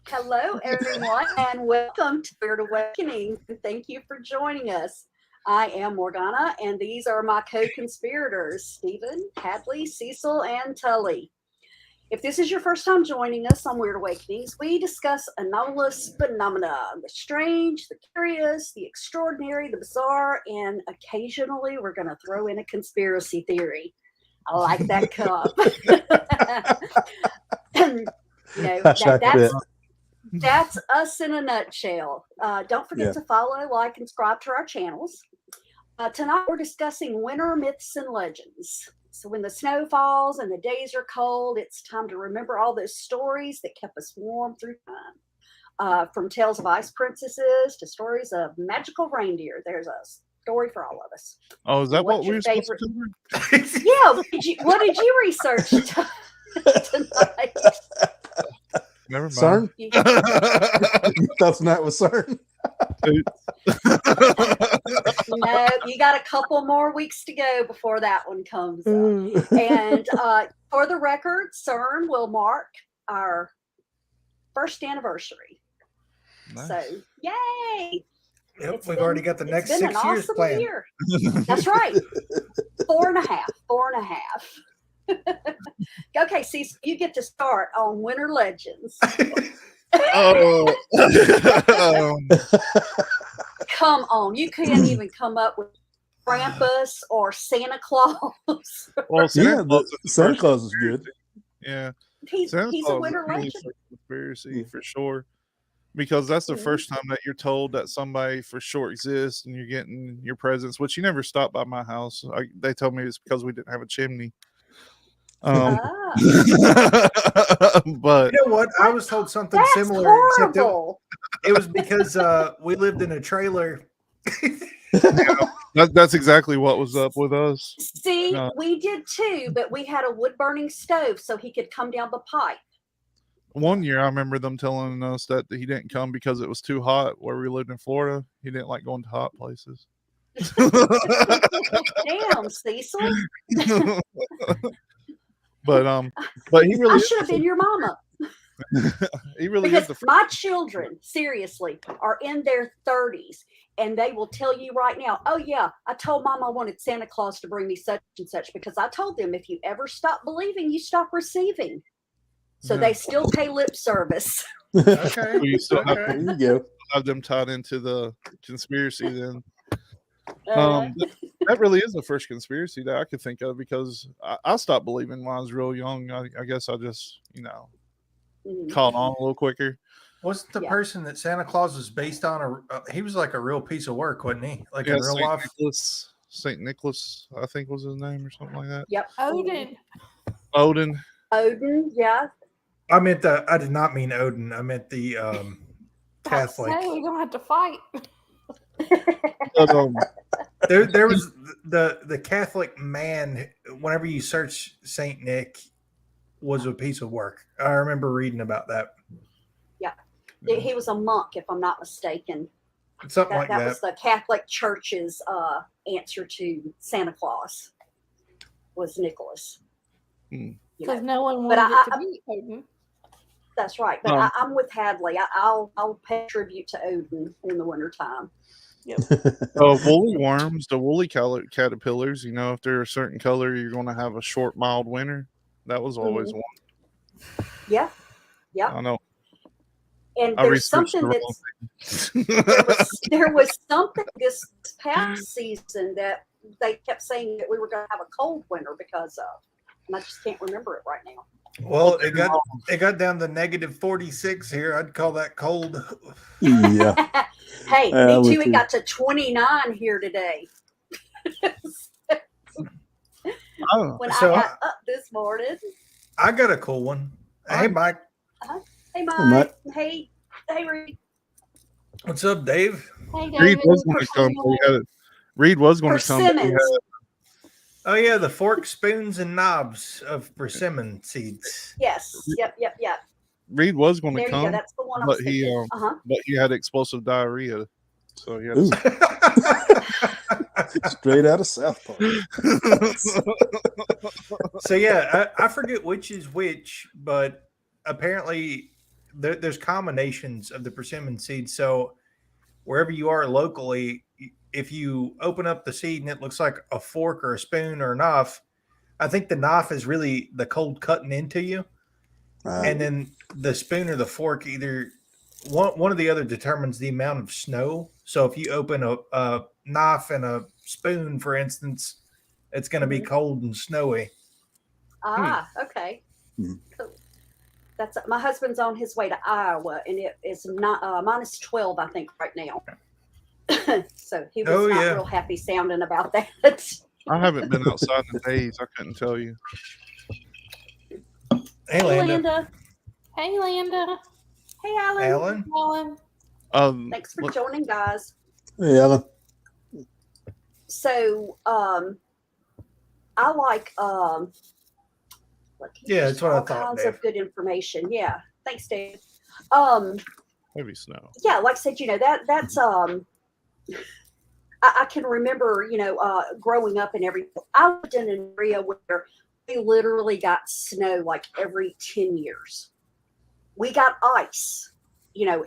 Hello, everyone, and welcome to Spirit Awakening. And thank you for joining us. I am Morgana, and these are my co conspirators Stephen, Hadley, Cecil, and Tully. If this is your first time joining us on Weird Awakenings, we discuss anomalous phenomena, the strange, the curious, the extraordinary, the bizarre, and occasionally we're going to throw in a conspiracy theory. I like that cup. That's us in a nutshell. Don't forget to follow, like, and subscribe to our channels. Tonight we're discussing winter myths and legends. So when the snow falls and the days are cold, it's time to remember all those stories that kept us warm through time. From tales of ice princesses to stories of magical reindeer, there's a story for all of us. Oh, is that what we were supposed to do? Yeah. What did you research tonight? Never mind. CERN? That's not with CERN. No, you got a couple more weeks to go before that one comes up. And for the record, CERN will mark our first anniversary. Nice. So, yay! Yep, we've already got the next 6 years awesome planned. Year. That's right. 4.5. Okay, see, you get to start on Winter Legends. Come on, you can't even come up with Krampus or Santa Claus. Well, Santa Claus is good. Yeah, he's a winter legend. Conspiracy for sure, because that's the first time that you're told that somebody for sure exists, and you're getting your presents, which you never stopped by my house. They told me it's because we didn't have a chimney. But you know what? I was told something similar. Horrible. Except it was because we lived in a trailer. That's exactly what was up with us. See, we did too, but we had a wood burning stove so he could come down the pipe. One year, I remember them telling us that he didn't come because it was too hot where we lived in Florida. He didn't like going to hot places. Damn, Cecil. But he really. I should have been your mama. He really because is my children, seriously, are in their 30s, and they will tell you right now, oh yeah, I told Mom I wanted Santa Claus to bring me such and such, because I told them if you ever stop believing, you stop receiving. So they still pay lip service. Okay. So you still have, There you go. have them tied into the conspiracy then. That really is the first conspiracy that I could think of, because I stopped believing when I was real young. I guess I just, caught on a little quicker. Wasn't the person that Santa Claus was based on he was like a real piece of work, wasn't he? Like in real life. Saint Nicholas, I think was his name or something like that. Yep. Odin, yeah. I did not mean Odin. I meant the Catholic. Hey, we're gonna have to fight. There was the Catholic man. Whenever you search Saint Nick, was a piece of work. I remember reading about that. Yeah, he was a monk, if I'm not mistaken. Something like that. That was the Catholic Church's answer to Santa Claus. Was Nicholas? Because no one wanted it to be Odin. That's right, but I'm with Hadley. I'll pay tribute to Odin in the wintertime. Yep. Woolly worms, the woolly caterpillars, if they're a certain color, you're going to have a short, mild winter. That was always one. Yeah. I know. And there's something there was something this past season that they kept saying that we were going to have a cold winter because of, and I just can't remember it right now. Well, it got down to -46 here. I'd call that cold. Yeah. Hey, me too. It got to 29 here today. When I got up this morning. I got a cool one. Hey, Mike. Hey, Mike. Hey, Reed. What's up, Dave? Hey, David. Reed was going to come. Reed was going to come. Oh, yeah, the fork, spoons, and knobs of persimmon seeds. Yes. Yep. Reed was going to come, that's the one but he had explosive diarrhea, so he had straight out of South Park. So yeah, I forget which is which, but apparently there's combinations of the persimmon seed. So wherever you are locally, if you open up the seed and it looks like a fork or a spoon or a knife, I think the knife is really the cold cutting into you. And then the spoon or the fork, either one or the other determines the amount of snow. So if you open a knife and a spoon, for instance, it's going to be cold and snowy. Okay. Cool. That's my husband's on his way to Iowa, and it is not minus 12, I think, right now. So he was not real happy sounding about that. I haven't been outside in days. I couldn't tell you. Hey, Landa. Hey, Landa. Hey, Alan. Thanks for joining, guys. Hey, Alan. So, I like that's what I thought. Kinds Dave. of good information. Yeah, thanks, Dave. Heavy snow. Yeah, like I said, that's I can remember, growing up and everything. I lived in an area where we literally got snow like every 10 years. We got ice,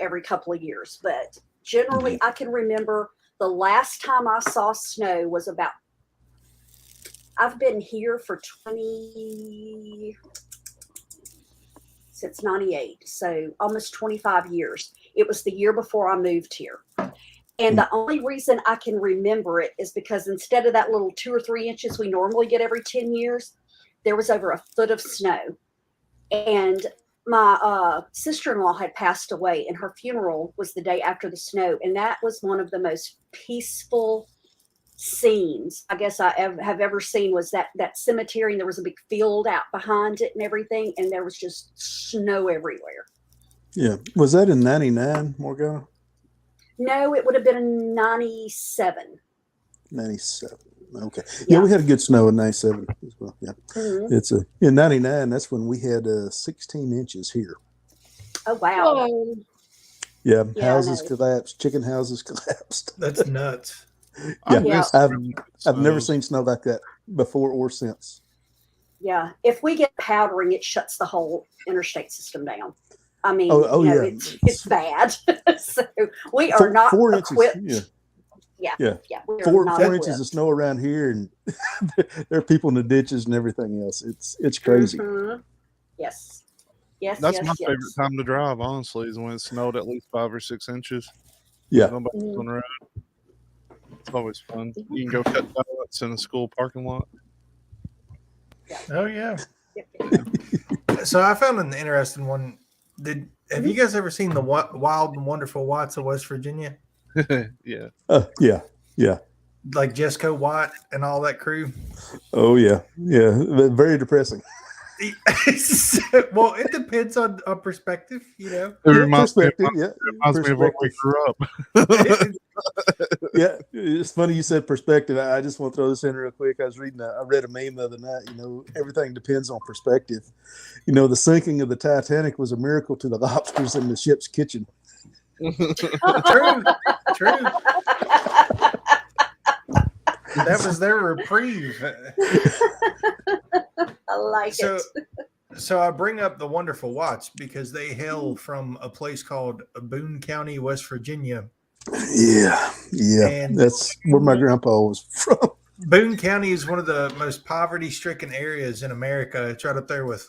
every couple of years, but generally I can remember the last time I saw snow was I've been here for since 98, so almost 25 years. It was the year before I moved here. And the only reason I can remember it is because instead of that little 2 or 3 inches we normally get every 10 years, there was over a foot of snow. And my sister-in-law had passed away, and her funeral was the day after the snow. And that was one of the most peaceful scenes I guess I have ever seen, was that cemetery, and there was a big field out behind it and everything, and there was just snow everywhere. Yeah. Was that in 99, Morgana? No, it would have been in 97. 97. Okay. Yeah, we had a good snow in 97 as well. Yeah. It's in 99, that's when we had 16 inches here. Oh, wow. Whoa. Yeah, houses collapsed, chicken houses collapsed. That's nuts. Yeah. I've never seen snow like that before or since. Yeah. If we get powdering, it shuts the whole interstate system down. I mean, it's bad. So we are not 4 equipped. inches. Yeah. 4 inches of snow around here, and there are people in the ditches and everything else. It's crazy. Yes. That's my favorite time to drive, honestly, is when it snowed at least 5 or 6 inches. Yeah. Nobody's on the road. It's always fun. You can go cut donuts in a school parking lot. Oh, yeah. So I found an interesting one. Have you guys ever seen the Wild and Wonderful Watts of West Virginia? Yeah. Yeah. Like Jesco Watt and all that crew? Oh, yeah. Yeah. Very depressing. Well, it depends on perspective, It reminds me of where we grew up. Yeah, it's funny you said perspective. I just want to throw this in real quick. I read a meme the other night. Everything depends on perspective. The sinking of the Titanic was a miracle to the lobsters in the ship's kitchen. True. That was their reprieve. I like it. So I bring up the Wonderful Watts because they hail from a place called Boone County, West Virginia. Yeah. And that's where my grandpa was from. Boone County is one of the most poverty-stricken areas in America. It's right up there with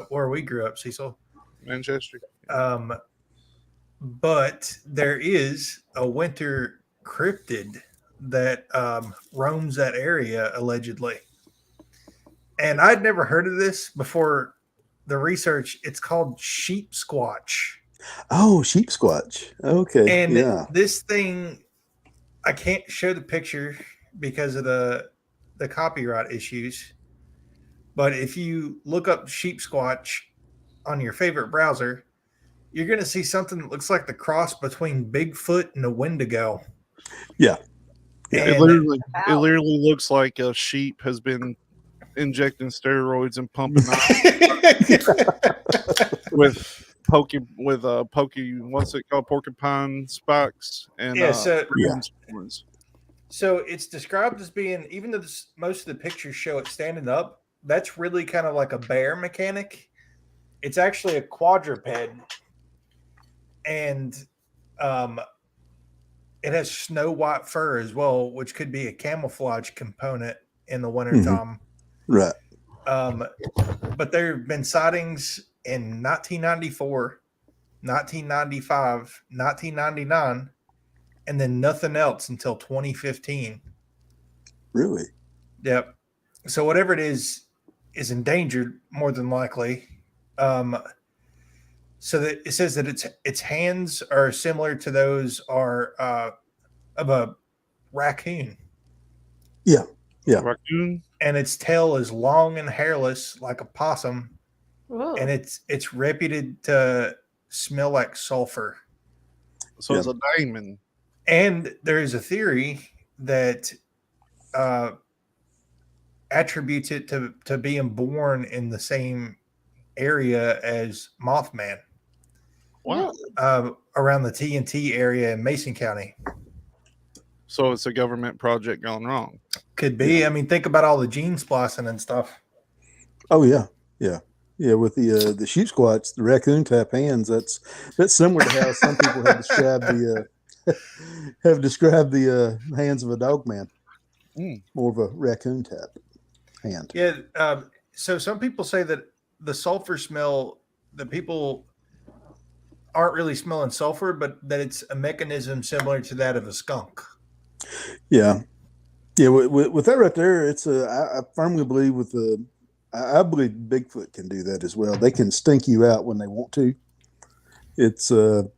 where we grew up, Cecil. Manchester. But there is a winter cryptid that roams that area, allegedly. And I'd never heard of this before the research. It's called sheep squatch. Oh, sheep squatch. Okay. And this thing, I can't show the picture because of the copyright issues. But if you look up sheep squatch on your favorite browser, you're going to see something that looks like the cross between Bigfoot and a Wendigo. Yeah. It literally looks like a sheep has been injecting steroids and pumping with what's it called, porcupine spikes and horns. So it's described as being, even though most of the pictures show it standing up, that's really kind of like a bear mechanic. it's actually a quadruped, and it has snow white fur as well, which could be a camouflage component in the wintertime. Right. But there have been sightings in 1994, 1995, 1999, and then nothing else until 2015. Really? Yep. So whatever it is endangered more than likely. So that it says that its hands are similar to those of a raccoon. Yeah. Raccoon. And its tail is long and hairless like a possum. Ooh. And it's reputed to smell like sulfur. So it's a diamond. And there is a theory that attributes it to being born in the same area as Mothman. Wow. Around the TNT area in Mason County. So it's a government project gone wrong. Could be. I mean, think about all the gene splicing and stuff. Oh yeah. With the sheep squats, the raccoon type hands. That's similar to how some people have described the hands of a dog man. More of a raccoon type hand. Yeah. So some people say that the sulfur smell, the people aren't really smelling sulfur, but that it's a mechanism similar to that of a skunk. Yeah. With that right there, it's I firmly believe I believe Bigfoot can do that as well. They can stink you out when they want to. It's a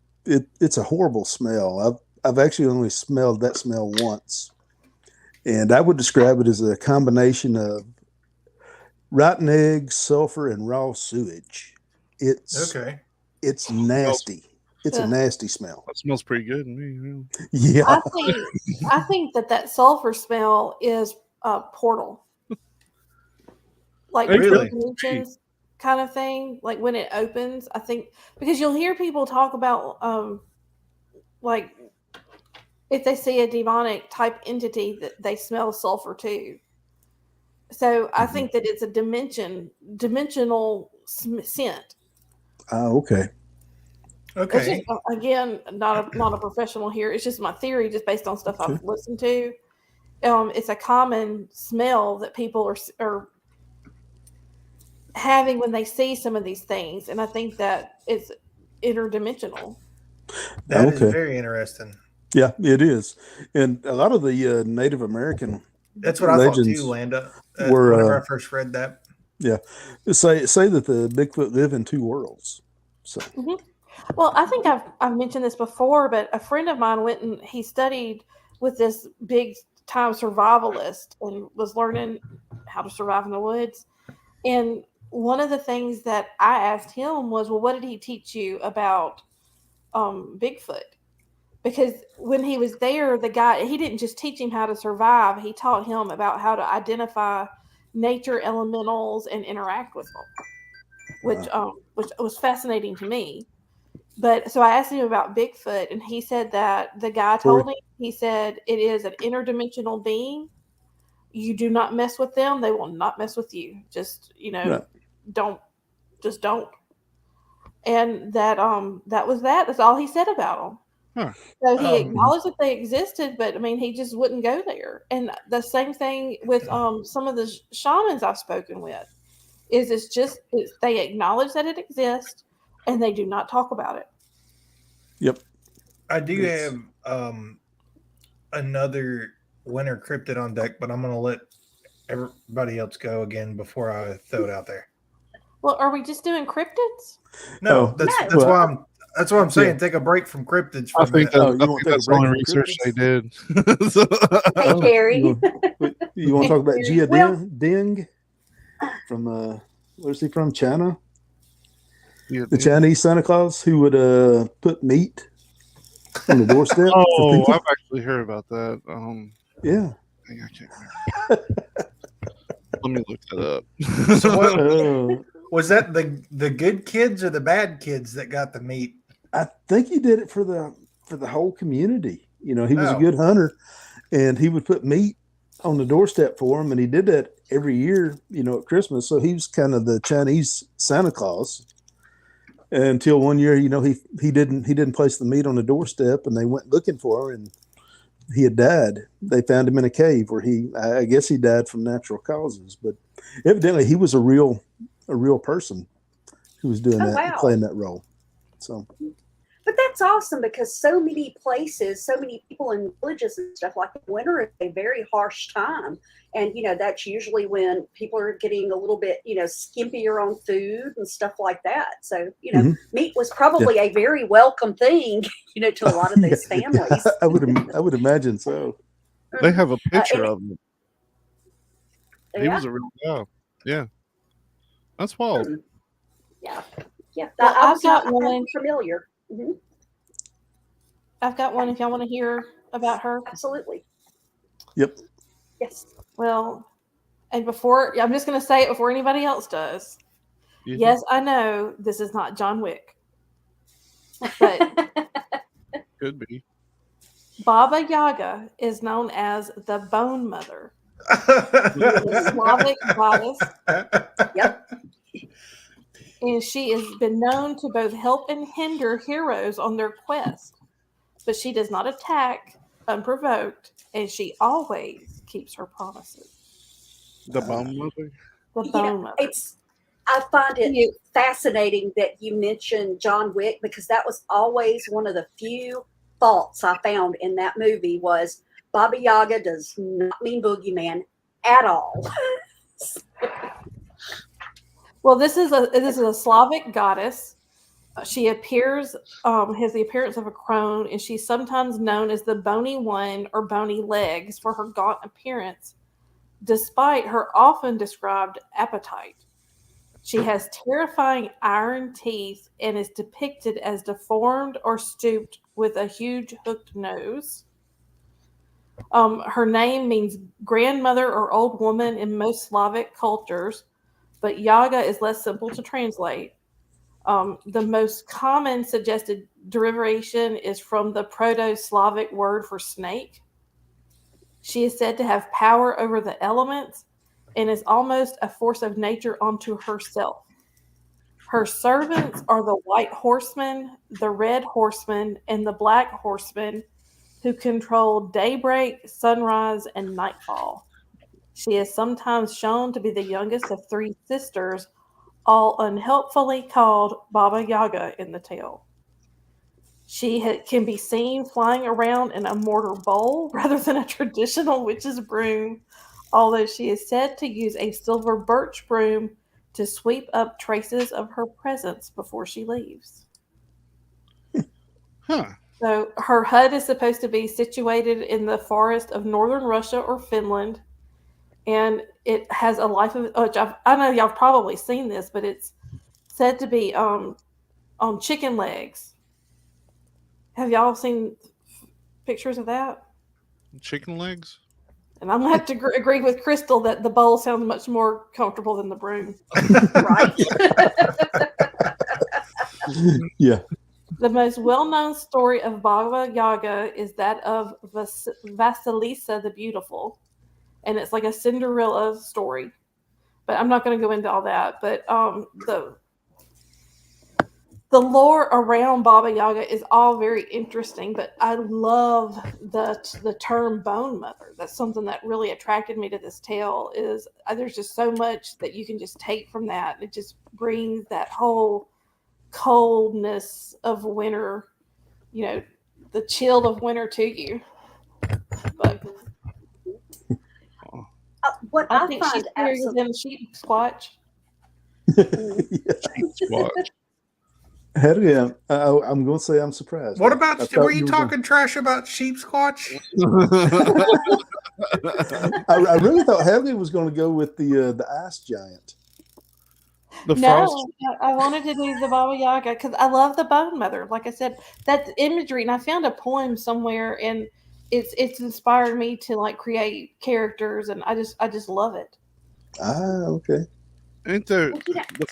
horrible smell. I've actually only smelled that smell once, and I would describe it as a combination of rotten eggs, sulfur, and raw sewage. It's nasty. It's a nasty smell. That smells pretty good to me. Yeah. I think that sulfur smell is a portal. Like really? dimensions kind of thing. Like when it opens, I think, because you'll hear people talk about like if they see a demonic type entity that they smell sulfur too. So I think that it's a dimensional scent. Okay. Okay. It's just, again, not a professional here. It's just my theory, just based on stuff I've listened to. It's a common smell that people are having when they see some of these things, and I think that it's interdimensional. That is very interesting. Yeah, it is, and a lot of the Native American that's what I thought too, Landa. Whenever I first read that, say that the Bigfoot live in two worlds. So. Mm-hmm. Well, I think I've mentioned this before, but a friend of mine went and he studied with this big time survivalist and was learning how to survive in the woods. And one of the things that I asked him was, well, what did he teach you about Bigfoot? Because when he was there, the guy, he didn't just teach him how to survive. He taught him about how to identify nature elementals and interact with them, which was fascinating to me. But so I asked him about Bigfoot, and he said that the guy told him, he said, it is an interdimensional being. You do not mess with them. They will not mess with you. Just, don't. And that was that. That's all he said about them. Huh. So he acknowledged that they existed, but I mean, he just wouldn't go there. And the same thing with some of the shamans I've spoken with it's they acknowledge that it exists and they do not talk about it. Yep. I do have another winter cryptid on deck, but I'm going to let everybody else go again before I throw it out there. Well, are we just doing cryptids? No, that's why I'm saying take a break from cryptids. I think that's the only research they did. Hey, Carrie. You want to talk about Jia Ding from where's he from? China? The Chinese Santa Claus who would put meat on the doorstep. Oh, I've actually heard about that. Yeah. I can't remember. Let me look that up. So what, was that the good kids or the bad kids that got the meat? I think he did it for the whole community. He was a good hunter, and he would put meat on the doorstep for him, and he did that every year, at Christmas. So he was kind of the Chinese Santa Claus. until one year, he didn't place the meat on the doorstep, and they went looking for him, and he had died. They found him in a cave where I guess he died from natural causes, but evidently he was a real person who was doing that, wow. playing that role. So, but that's awesome because so many places, so many people in villages and stuff, like winter is a very harsh time. And, that's usually when people are getting a little bit, skimpier on food and stuff like that. So, meat was probably a very welcome thing, to a lot of those families. I would imagine so. They have a picture of him. He Yeah. was a real guy. Yeah. That's wild. Yeah. Yeah. Well, I was got not one. familiar. Mm-hmm. I've got one if y'all want to hear about her. Absolutely. Yep. Yes. Well, and I'm just going to say it before anybody else does. Yeah. Yes, I know this is not John Wick, but Could be. Baba Yaga is known as the Bone Mother, the Slavic goddess. Yep. And she has been known to both help and hinder heroes on their quest. But she does not attack unprovoked, and she always keeps her promises. The Bone Mother? The Bone Mother. I find it fascinating that you mentioned John Wick, because that was always one of the few faults I found in that movie was Baba Yaga does not mean boogeyman at all. Well, this is a Slavic goddess. She has the appearance of a crone, and she's sometimes known as the Bony One or Bony Legs for her gaunt appearance, despite her often described appetite. She has terrifying iron teeth and is depicted as deformed or stooped with a huge hooked nose. Her name means grandmother or old woman in most Slavic cultures, but Yaga is less simple to translate. The most common suggested derivation is from the Proto-Slavic word for snake. She is said to have power over the elements and is almost a force of nature unto herself. Her servants are the white horsemen, the red horsemen, and the black horsemen, who control daybreak, sunrise, and nightfall. She is sometimes shown to be the youngest of three sisters, all unhelpfully called Baba Yaga in the tale. She can be seen flying around in a mortar bowl rather than a traditional witch's broom, although she is said to use a silver birch broom to sweep up traces of her presence before she leaves. Huh. So her hut is supposed to be situated in the forest of northern Russia or Finland, and it has a life of, I know y'all have probably seen this, but it's said to be on chicken legs. Have y'all seen pictures of that? Chicken legs? And I'm going to have to agree with Crystal that the bowl sounds much more comfortable than the broom. Right? Yeah. The most well-known story of Baba Yaga is that of Vasilisa the Beautiful. And it's like a Cinderella story. But I'm not going to go into all that. But the lore around Baba Yaga is all very interesting, but I love the term bone mother. That's something that really attracted me to this tale. Is there's just so much that you can just take from that. It just brings that whole coldness of winter, the chill of winter to you. But what I I think she's find scarier absolutely than sheep squatch. What? Helga, I'm going to say I'm surprised. What I about? thought Were you were talking trash about sheep squatch? I really thought Helga was going to go with the ice giant. The No, frost. I wanted to do the Baba Yaga because I love the bone mother. Like I said, that imagery, and I found a poem somewhere, and it's inspired me to create characters, and I just love it. Ah, okay. Ain't the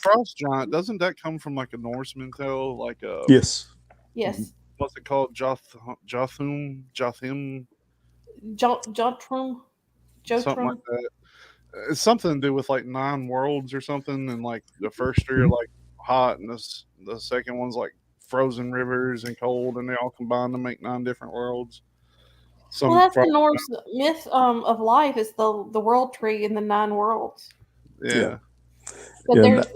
frost giant? Doesn't that come from like a Norseman tale? Like Yes. Yes, what's it called? Jotham, Jontrum, something like that. It's something to do with like 9 worlds or something, and like the first 3 are like hot, and the second one's like frozen rivers and cold, and they all combine to make 9 different worlds. Well, that's the Norse myth of life is the world tree and the 9 worlds. Yeah. But Yeah, there's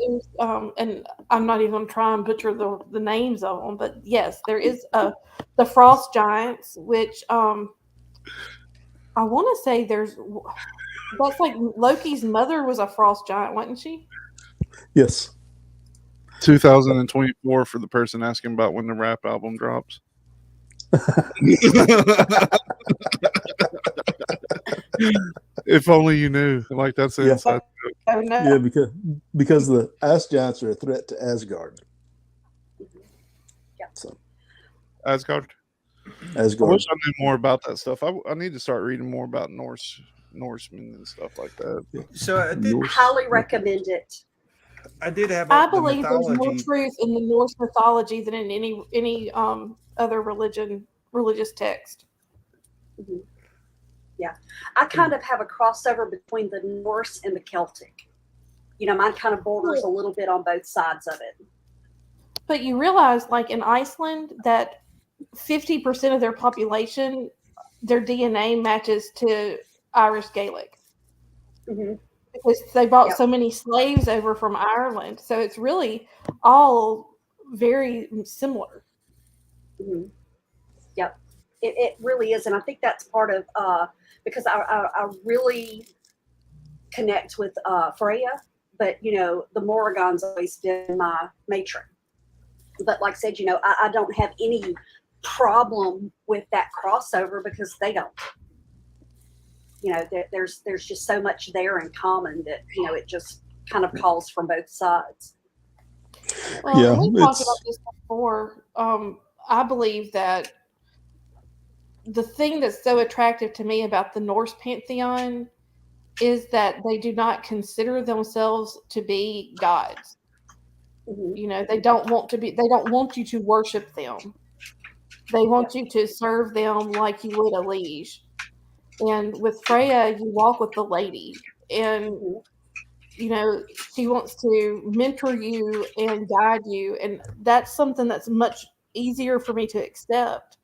and I'm not even going to try and butcher the names of them, but yes, there is the frost giants, which I want to say that's like Loki's mother was a frost giant, wasn't she? Yes. 2024 for the person asking about when the rap album drops. If only you knew. Like that's the inside joke. Oh no. Yeah, because the ice giants are a threat to Asgard. Yeah. So Asgard. I Asgard. wish I knew more about that stuff. I need to start reading more about Norsemen and stuff like that. So I did Highly recommend it. I did have I the believe there's more mythology. truth in the Norse mythology than in any other religious text. Mhm. Yeah, I kind of have a crossover between the Norse and the Celtic. You know, mine kind of borders a little bit on both sides of it. But you realize, like in Iceland, that 50% of their population, their DNA matches to Irish Gaelic. Mm-hmm. Because they brought Yep. so many slaves over from Ireland. So it's really all very similar. Mm-hmm. Yep, it really is, and I think that's part of because I really connect with Freya, but you know the Morrigan's always been my matron. But like I said, you know I don't have any problem with that crossover because they don't. You know, there's just so much there in common that you know it just kind of calls from both sides. Well, Yeah, we talked it's about this before. I believe that the thing that's so attractive to me about the Norse pantheon is that they do not consider themselves to be gods. Mm-hmm. You know, they don't want you to worship them. They want you to serve them like you would a liege. And with Freya, you walk with the lady, and Mm-hmm. you know she wants to mentor you and guide you, and that's something that's much easier for me to accept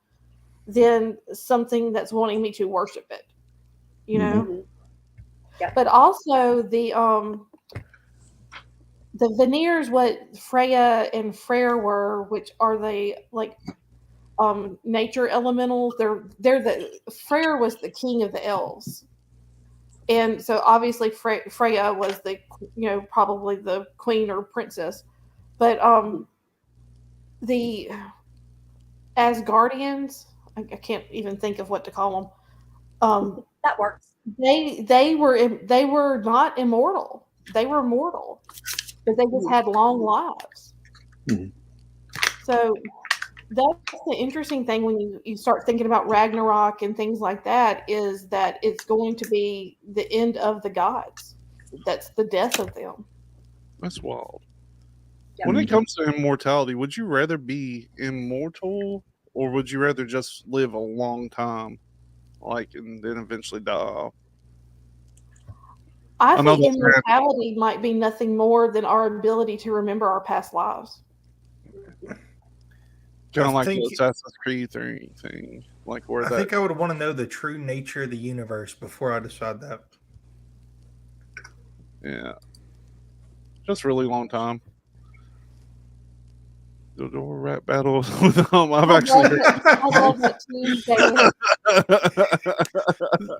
than something that's wanting me to worship it. You know, Mm-hmm. Yep. but also the veneers, what Freya and Freyr were, which are they like nature elementals. They're the Freyr was the king of the elves, and so obviously Freya was the probably the queen or princess, but the Asgardians, I can't even think of what to call them. That works. They were not immortal. They were mortal, but they just had long lives. Mhm. So that's the interesting thing when you start thinking about Ragnarok and things like that, is that it's going to be the end of the gods. That's the death of them. That's wild. Yep. When it comes to immortality, would you rather be immortal or would you rather just live a long time, like, and then eventually die off? I I know think that's immortality might be nothing more than our ability to remember our past lives. kind I of like think- the Assassin's Creed thing, like where I that. think I would want to know the true nature of the universe before I decide that. Yeah, just really long time. The door rap battle with I've actually heard. I love that too, David.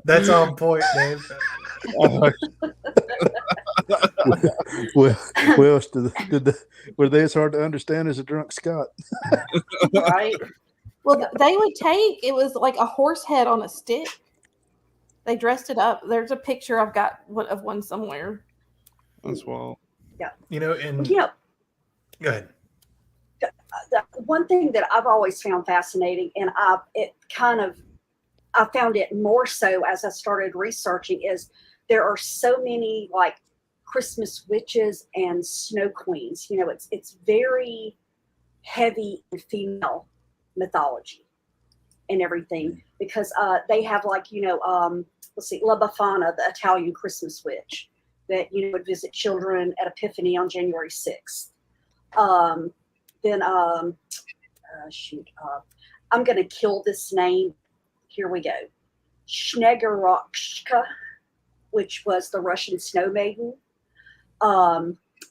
That's on point, Dave. well, were they as hard to understand as a drunk Scott? Right. Well, they would take, it was like a horse head on a stick. They dressed it up. There's a picture I've got of one somewhere. That's wild. You know, and You know, go ahead. the one thing that I've always found fascinating, and I found it more so as I started researching, is there are so many like Christmas witches and snow queens. You know, it's very heavy in female mythology and everything because they have like let's see, La Befana, the Italian Christmas witch that would visit children at Epiphany on January 6th. Um, then shoot, I'm going to kill this name. Here we go. Snegorotchka, which was the Russian snow maiden.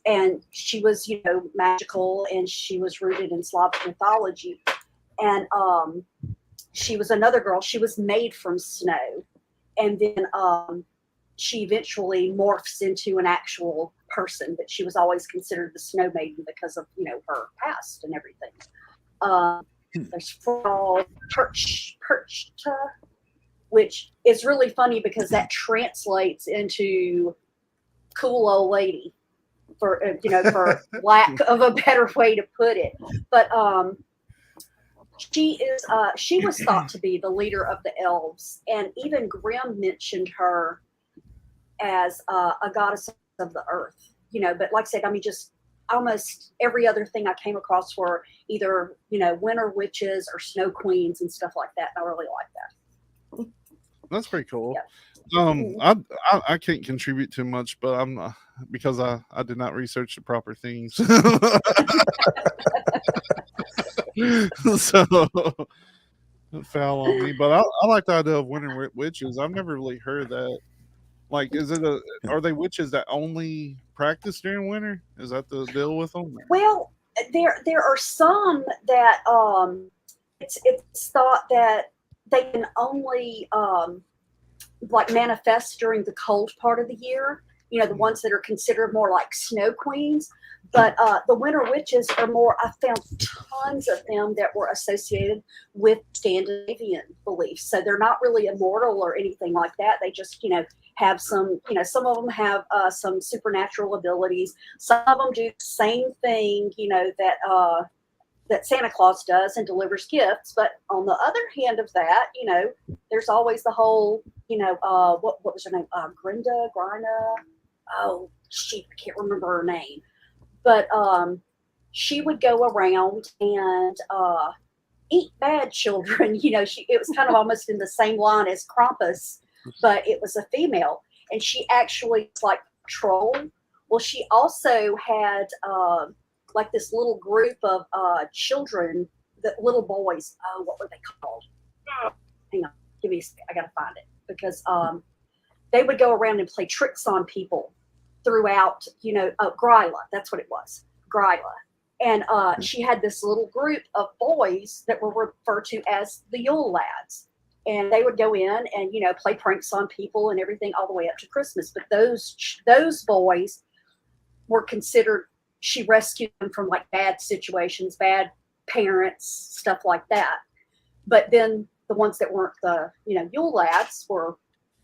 And she was, magical, and she was rooted in Slavic mythology. And she was another girl. She was made from snow, and then she eventually morphs into an actual person. But she was always considered the snow maiden because of her past and everything. There's Frau Perchta, which is really funny because that translates into cool old lady, for for lack of a better way to put it. But she was thought to be the leader of the elves, and even Grimm mentioned her as a goddess of the earth. But like I said, I mean, just almost every other thing I came across were either winter witches or snow queens and stuff like that. And I really like that. That's pretty cool. Yeah. I can't contribute too much, but I'm because I did not research the proper things. So it fell on me. But I like the idea of winter witches. I've never really heard that. Like, are they witches that only practice during winter? Is that the deal with them? Well, there are some that it's thought that they can only like manifest during the cold part of the year. The ones that are considered more like snow queens. But the winter witches are more. I found tons of them that were associated with Scandinavian beliefs. So they're not really immortal or anything like that. They just have some. Some of them have some supernatural abilities. Some of them do the same thing. That Santa Claus does and delivers gifts. But on the other hand of that, there's always the whole. What was her name? Grina. Oh, I can't remember her name. But she would go around and eat bad children. It was kind of almost in the same line as Krampus, but it was a female. And she actually was like a troll. Well, she also had like this little group of children, the little boys. Oh, what were they called? Hang on, give me a second. I got to find it. Because they would go around and play tricks on people throughout, Gryla, that's what it was, Gryla. And she had this little group of boys that were referred to as the Yule Lads. And they would go in and, play pranks on people and everything all the way up to Christmas. But those boys were considered, she rescued them from like bad situations, bad parents, stuff like that. But then the ones that weren't the, Yule Lads were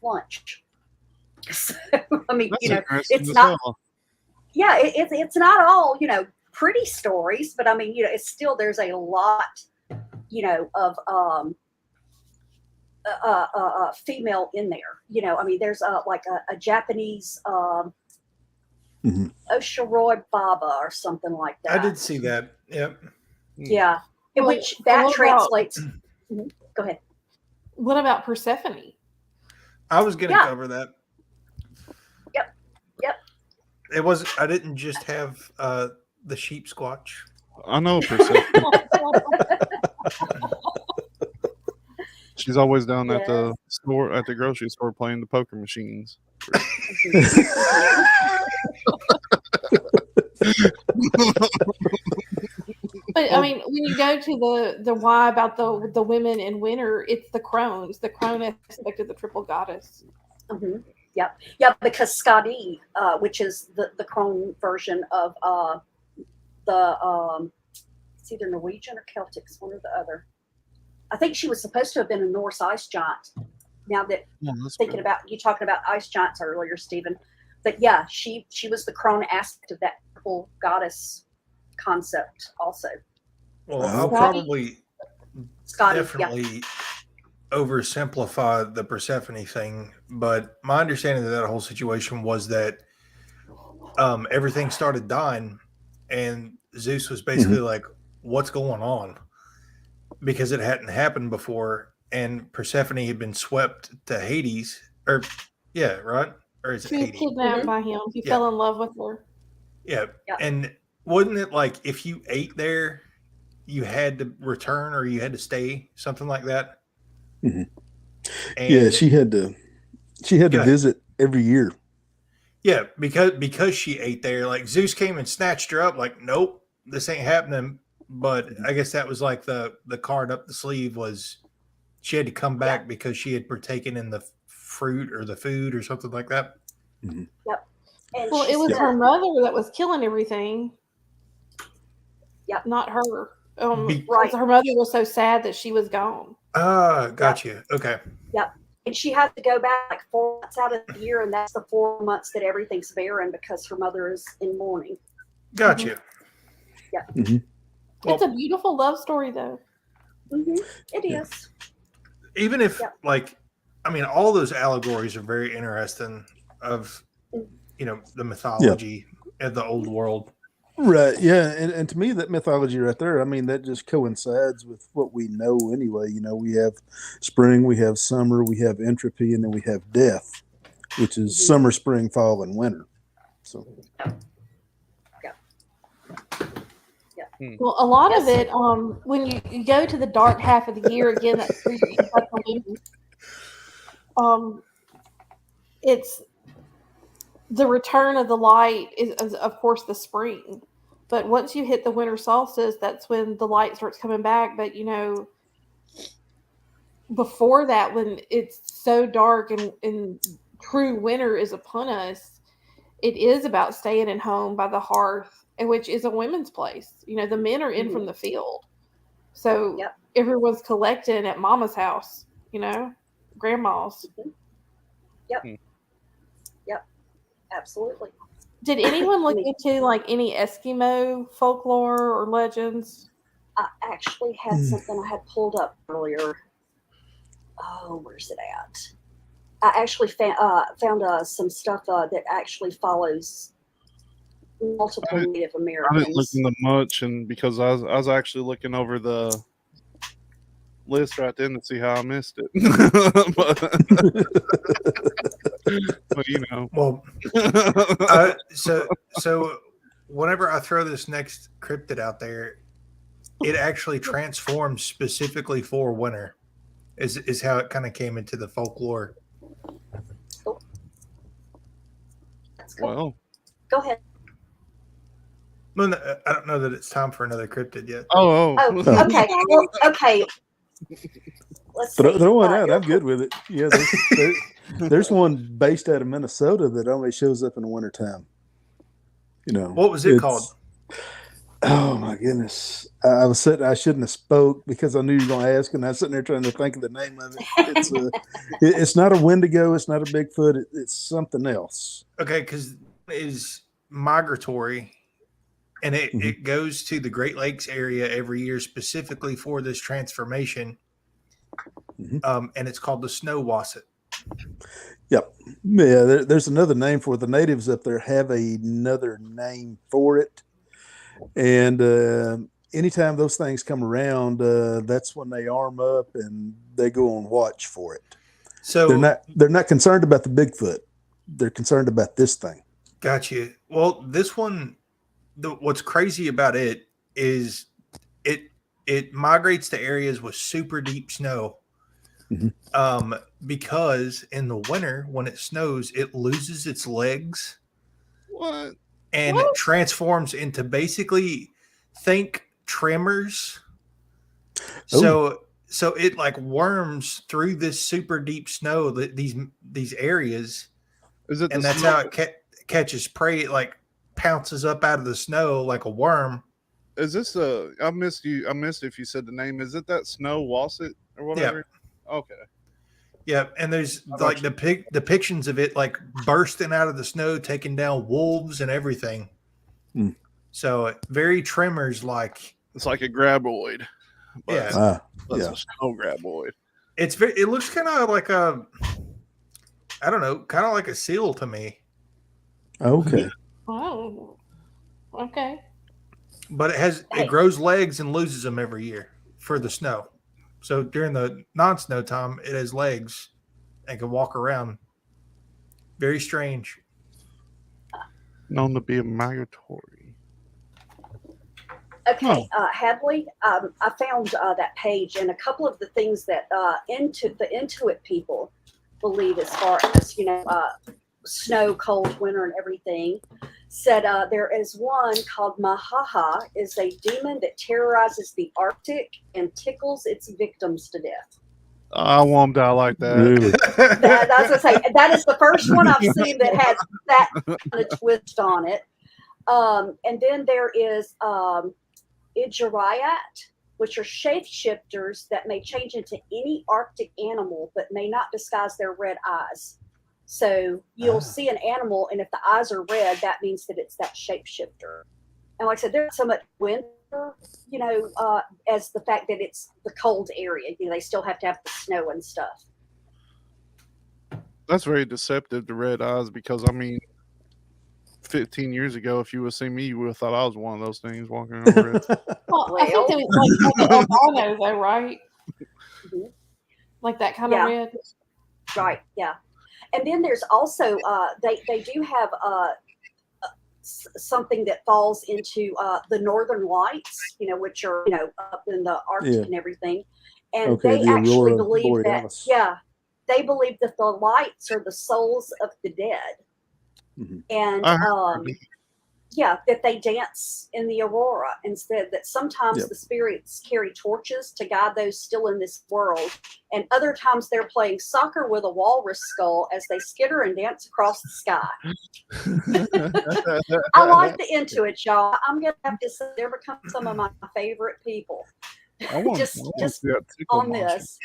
lunch. So, I mean, it's not, yeah, it's not all, pretty stories, but I mean, it's still, there's a lot, of female in there. I mean, there's like a Japanese Oshiroi Baba or something like that. I did see that. Yep. Yeah. Well, which that what translates. Go ahead. What about Persephone? I was going to cover that. Yep. It was. I didn't just have the sheep squatch. I know Persephone. She's always down at the store, at the grocery store, playing the poker machines. But I mean, when you go to the why about the women in winter, it's the crones, the crone aspect of the triple goddess. Mm-hmm. Yeah, because Skadi, which is the crone version of it's either Norwegian or Celtic, it's one or the other. I think she was supposed to have been a Norse ice giant. Now that thinking about you talking about ice giants earlier, Stephen, but yeah, she was the crone aspect of that triple goddess concept also. Well, I'll probably Scotty, definitely oversimplify the Persephone thing, but my understanding of that whole situation was that everything started dying, and Zeus was basically like, "What's going on?" Because it hadn't happened before, and Persephone had been swept to Hades, or right, or is it She was Hades? kidnapped by him. He fell in love with her. Yeah, and wasn't it like if you ate there, you had to return or you had to stay, something like that? Mhm. And Yeah, she had to yeah, visit every year. yeah, because she ate there, like Zeus came and snatched her up. Like, nope, this ain't happening. But I guess that was like the card up the sleeve was she had to come Yeah. back because she had partaken in the fruit or the food or something like that. Mhm. Yep. And Well, she it was spent, her mother that was killing everything. Yep. Not her. Be- Right. Her mother was so sad that she was gone. Gotcha. Okay. Yep. And she had to go back like 4 months out of the year, and that's the 4 months that everything's barren because her mother is in mourning. Gotcha. Mhm. Well, It's a beautiful love story, though. Mm-hmm. It Yeah. is. even if Yep. like, I mean, all those allegories are very interesting of, the mythology of the old world. Right. Yeah. And to me, that mythology right there, I mean, that just coincides with what we know anyway. We have spring, we have summer, we have entropy, and then we have death, which is Mhm. summer, spring, fall, and winter. So, Well, a lot of Yes. it, when you go to the dark half of the year, again, that's the lunar, it's the return of the light is, of course, the spring. But once you hit the winter solstice, that's when the light starts coming back. But, before that, when it's so dark and true winter is upon us, it is about staying at home by the hearth, which is a women's place. The men are in from the field. So Yep. everyone's collecting at mama's house, grandma's. Yep. Hmm. Yep. Absolutely. Did anyone look I mean- into like any Eskimo folklore or legends? I actually had something I had pulled up earlier. Oh, where's it at? I actually found some stuff that actually follows multiple Native I didn't look Americans. into much, and because I was actually looking over the list right then to see how I missed it. but Well, so whenever I throw this next cryptid out there, it actually transforms specifically for winter. Is how it kind of came into the folklore. Let's go. well, Go ahead. No, I don't know that it's time for another cryptid yet. Oh, okay. Well, okay. Let's see. throw it out. I'm good with it. Yeah, there's one based out of Minnesota that only shows up in the wintertime. What was it called? Oh my goodness! I was sitting. I shouldn't have spoke because I knew you were going to ask, and I was sitting there trying to think of the name of it. It's not a Wendigo. It's not a Bigfoot. It's something else. Okay, because it is migratory, and it goes to the Great Lakes area every year specifically for this transformation. And it's called the snow wasset. Yep. Yeah. There's another name for it. The natives up there have another name for it. And anytime those things come around, that's when they arm up and they go on watch for it. So they're not concerned about the Bigfoot. They're concerned about this thing. Gotcha. Well, this one, what's crazy about it is it migrates to areas with super deep snow. Because in the winter when it snows, it loses its legs. what? And it transforms into basically think tremors. So it like worms through this super deep snow that these areas, Is it? and that's how it catches prey. It like pounces up out of the snow like a worm. Is this I missed you. I missed if you said the name. Is it that snow wasset or whatever? Yeah. Okay. Yeah, and there's like depictions of it like bursting out of the snow, taking down wolves and everything. So very tremors like. It's like a graboid. But a snow graboid. It looks kind of like I don't know, kind of like a seal to me. Okay. Oh, okay. But it grows legs and loses them every year for the snow. So during the non-snow time, it has legs and can walk around. Very strange. Known to be a migratory. Okay, Hadley, I found that page, and a couple of the things that the Intuit people believe, as far as snow, cold, winter, and everything, said there is one called Mahaha, is a demon that terrorizes the Arctic and tickles its victims to death. I won't die like that. Really? That's what I say. That is the first one I've seen that has that kind of twist on it. And then there is Ijariat, which are shapeshifters that may change into any Arctic animal, but may not disguise their red eyes. So you'll see an animal, and if the eyes are red, that means that it's that shapeshifter. And like I said, there's so much winter, as the fact that it's the cold area. They still have to have the snow and stuff. That's very deceptive, the red eyes, because 15 years ago, if you would have seen me, you would have thought I was one of those things walking around red. Well, I think they like albino though, right? Mhm. Like that kind of red. Right. Yeah. And then there's also they do have something that falls into the northern lights, which are up in the Arctic and everything, and they the actually Aurora believe Borealis. that they believe that the lights are the souls of the dead, and that they dance in the aurora instead. That sometimes the spirits carry torches to guide those still in this world, and other times they're playing soccer with a walrus skull as they skitter and dance across the sky. I like the Intuit, y'all. I'm gonna have to say they're become some of my favorite people. Just on this.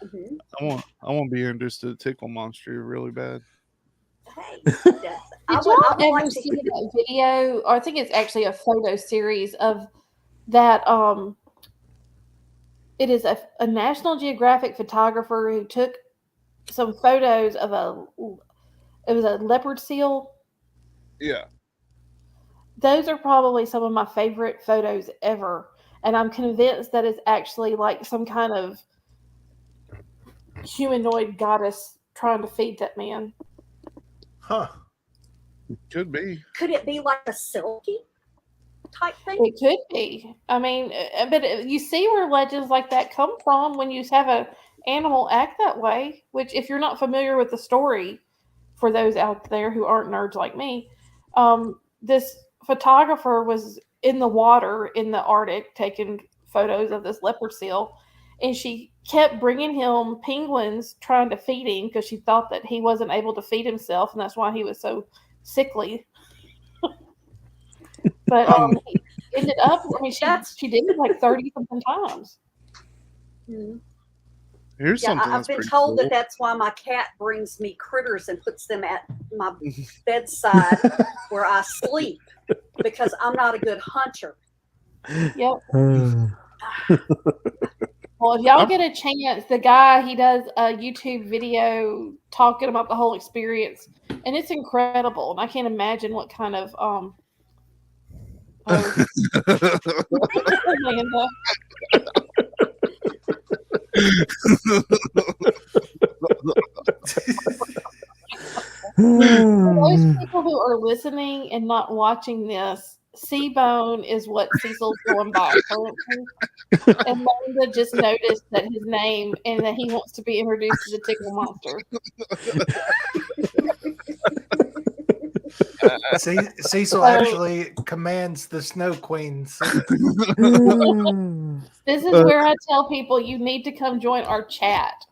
I want to be introduced to the tickle monster really bad. Hey, Did y'all ever see that video? Or I think it's actually a photo series of that. It is a National Geographic photographer who took some photos of it was a leopard seal. Yeah. Those are probably some of my favorite photos ever. And I'm convinced that it's actually like some kind of humanoid goddess trying to feed that man. Huh. Could be. Could it be like a silky type thing? It could be. But you see where legends like that come from when you have an animal act that way, which if you're not familiar with the story, for those out there who aren't nerds like me, this photographer was in the water in the Arctic taking photos of this leopard seal, and she kept bringing him penguins trying to feed him because she thought that he wasn't able to feed himself, and that's why he was so sickly. But he ended up, she did it like 30 something times. Here's something I've been told that that's why my cat brings me critters and puts them at my bedside where I sleep, because I'm not a good hunter. Yep. Well, if y'all get a chance, the guy, he does a YouTube video talking about the whole experience, and it's incredible. And I can't imagine what kind of Amanda. For those people who are listening and not watching this, C-Bone is what Cecil's going by currently. And Linda just noticed that his name and that he wants to be introduced to the tickle monster. Cecil actually commands the Snow Queens. This is where I tell people you need to come join our chat.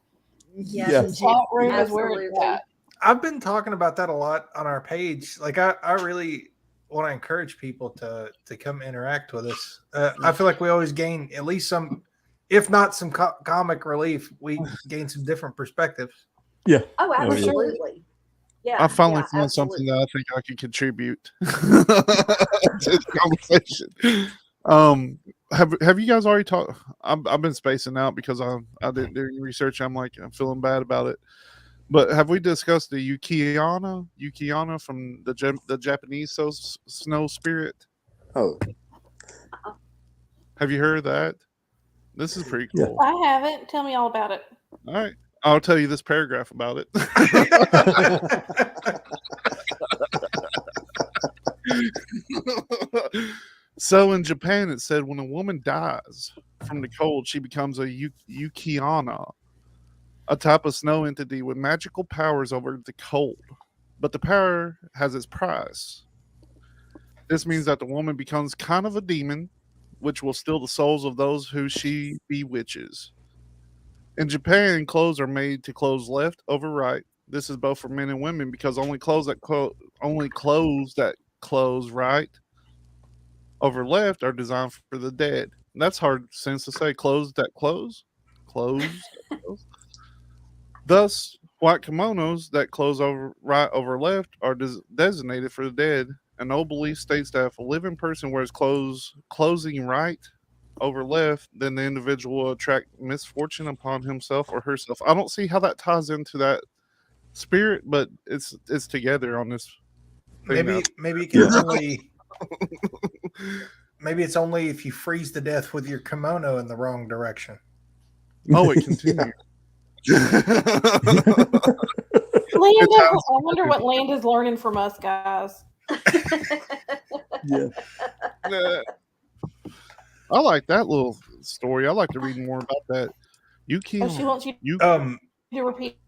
Yes, the chat room is where it's at. I've been talking about that a lot on our page. Like I really want to encourage people to come interact with us. I feel like we always gain at least some, if not some comic relief, we gain some different perspectives. Yeah. Oh, absolutely. Yeah. I finally found something that I think I can contribute to the conversation. Have you guys already talked? I've been spacing out because I didn't do any research. I'm feeling bad about it. But have we discussed the Yukiana from the Japanese snow spirit? Oh, have you heard of that? This is pretty cool. I haven't. Tell me all about it. All right, I'll tell you this paragraph about it. So in Japan, it said when a woman dies from the cold, she becomes a Yukiana, a type of snow entity with magical powers over the cold. But the power has its price. This means that the woman becomes kind of a demon, which will steal the souls of those who she bewitches. In Japan, clothes are made to close left over right. This is both for men and women because only clothes that close right over left are designed for the dead. That's hard sense to say. Clothes that close. Thus, white kimonos that close over right over left are designated for the dead. An old belief states that if a living person wears clothes closing right over left, then the individual will attract misfortune upon himself or herself. I don't see how that ties into that spirit, but it's together on this thing now. Maybe it can only maybe it's only if you freeze to death with your kimono in the wrong direction. Oh, it continues. I wonder what Land is learning from us, guys. Yeah. I like that little story. I like to read more about that. You Oh, can't. she wants you You to repeat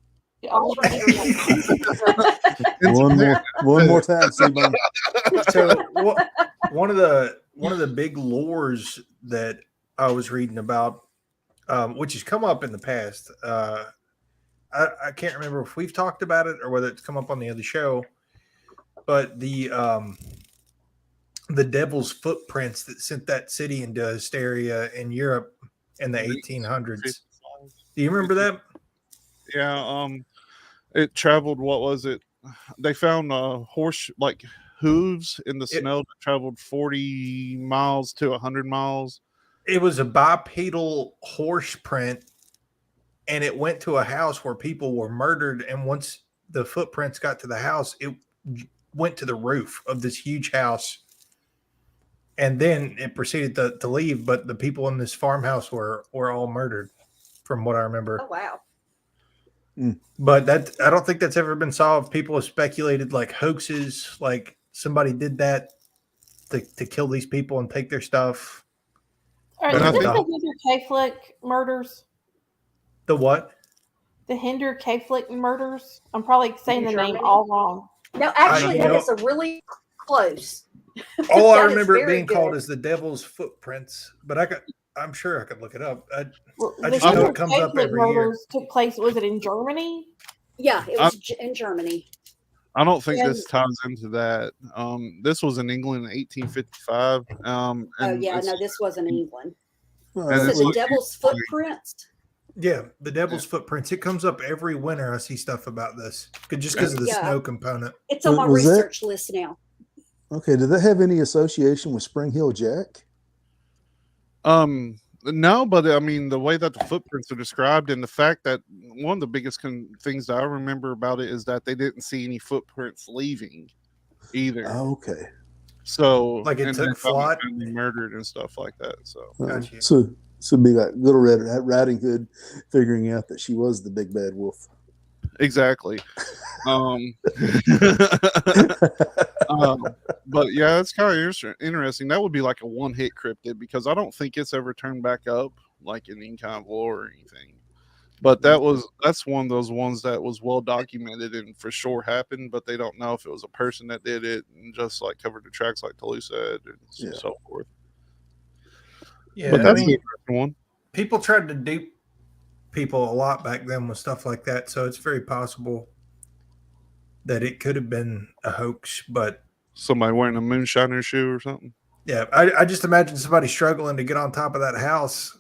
all of One more time, Steve. So one of the big lores that I was reading about, which has come up in the past. I can't remember if we've talked about it or whether it's come up on the other show, but the devil's footprints that sent that city into hysteria in Europe in the 1800s. Do you remember that? Yeah. It traveled. What was it? They found horse like hooves in the snow that traveled 40 miles to 100 miles. It was a bipedal horse print, and it went to a house where people were murdered. And once the footprints got to the house, it went to the roof of this huge house. And then it proceeded to leave. But the people in this farmhouse were all murdered, from what I remember. Oh, wow. But I don't think that's ever been solved. People have speculated like hoaxes, like somebody did that to kill these people and take their stuff. All right, is this the Hinder Keflik murders? The what? The Hinder Keflik murders? I'm probably saying the name all wrong. No, actually, that is a really close. All I remember it being called is the Devil's Footprints, but I'm sure I could look it up. I just know it comes up every year. Took place, was it in Germany? Yeah, it was in Germany. I don't think this ties into that. This was in England in 1855. This wasn't England. So the Devil's Footprints? Yeah, the Devil's Footprints. It comes up every winter. I see stuff about this just because of the snow component. It's on my research list now. Okay, did that have any association with Spring Hill Jack? No, but I mean the way that the footprints are described and the fact that one of the biggest things that I remember about it is that they didn't see any footprints leaving either. Oh, okay. So like it took flight, murdered and stuff like that. So it'd be like Little Red Riding Hood figuring out that she was the big bad wolf. Exactly. But yeah, it's kind of interesting. That would be like a one-hit cryptid because I don't think it's ever turned back up like in any kind of lore or anything. But that's one of those ones that was well documented and for sure happened, but they don't know if it was a person that did it and just like covered the tracks like Toulouse said and so forth. Yeah, but that's the one. People tried to dupe people a lot back then with stuff like that, so it's very possible that it could have been a hoax, but somebody wearing a moonshiner shoe or something. Yeah, I just imagine somebody struggling to get on top of that house.